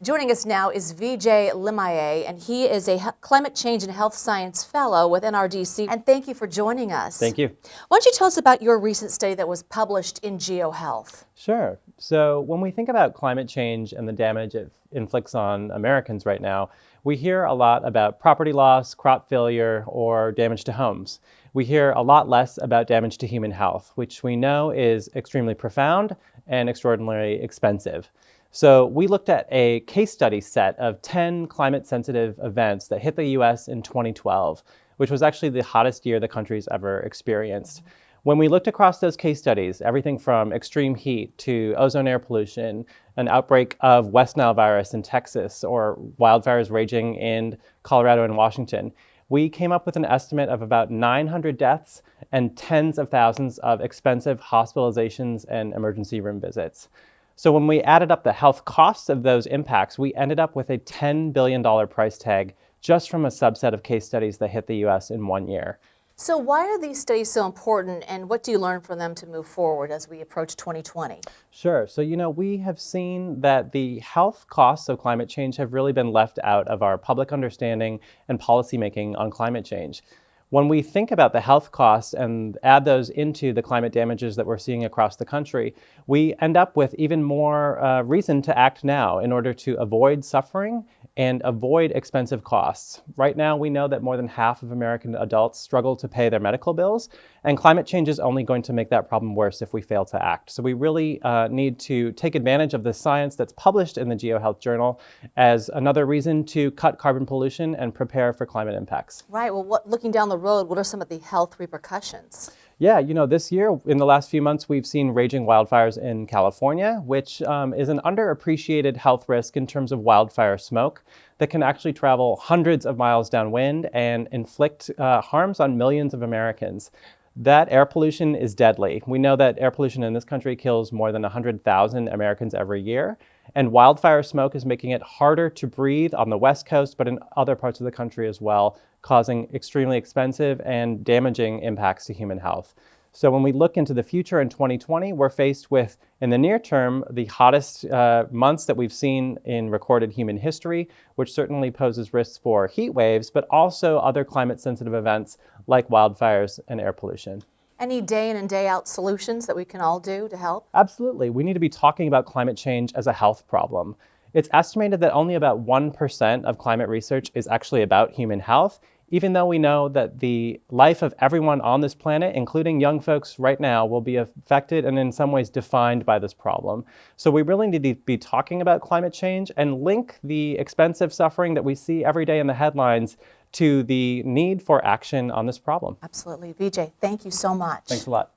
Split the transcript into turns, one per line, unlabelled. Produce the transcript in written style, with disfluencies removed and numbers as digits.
Joining us now is Vijay Limaye, and he is a Climate Change and Health Science Fellow with NRDC. And thank you for joining us.
Thank you.
Why don't you tell us about your recent study that was published in GeoHealth?
Sure. So when we think about climate change and the damage it inflicts on Americans right now, we hear a lot about property loss, crop failure, or damage to homes. We hear a lot less about damage to human health, which we know is extremely profound and extraordinarily expensive. So we looked at a case study set of 10 climate-sensitive events that hit the US in 2012, which was actually the hottest year the country's ever experienced. When we looked across those case studies, everything from extreme heat to ozone air pollution, an outbreak of West Nile virus in Texas, or wildfires raging in Colorado and Washington, we came up with an estimate of about 900 deaths and tens of thousands of expensive hospitalizations and emergency room visits. So when we added up the health costs of those impacts, we ended up with a $10 billion price tag just from a subset of case studies that hit the US in 1 year.
So why are these studies so important, and what do you learn from them to move forward as we approach 2020?
Sure. So, we have seen that the health costs of climate change have really been left out of our public understanding and policymaking on climate change. When we think about the health costs and add those into the climate damages that we're seeing across the country, we end up with even more reason to act now in order to avoid suffering and avoid expensive costs. Right now, we know that more than half of American adults struggle to pay their medical bills, and climate change is only going to make that problem worse if we fail to act. So we really need to take advantage of the science that's published in the GeoHealth Journal as another reason to cut carbon pollution and prepare for climate impacts.
Right. Well, looking down the road, what are some of the health repercussions?
Yeah, this year, in the last few months, we've seen raging wildfires in California, which is an underappreciated health risk in terms of wildfire smoke that can actually travel hundreds of miles downwind and inflict harms on millions of Americans. That air pollution is deadly. We know that air pollution in this country kills more than 100,000 Americans every year, and wildfire smoke is making it harder to breathe on the West Coast, but in other parts of the country as well, causing extremely expensive and damaging impacts to human health. So when we look into the future in 2020, we're faced with, in the near term, the hottest months that we've seen in recorded human history, which certainly poses risks for heat waves, but also other climate-sensitive events like wildfires and air pollution.
Any day in and day out solutions that we can all do to help?
Absolutely. We need to be talking about climate change as a health problem. It's estimated that only about 1% of climate research is actually about human health, even though we know that the life of everyone on this planet, including young folks right now, will be affected and in some ways defined by this problem. So we really need to be talking about climate change and link the expensive suffering that we see every day in the headlines to the need for action on this problem.
Absolutely. Vijay, thank you so much.
Thanks a lot.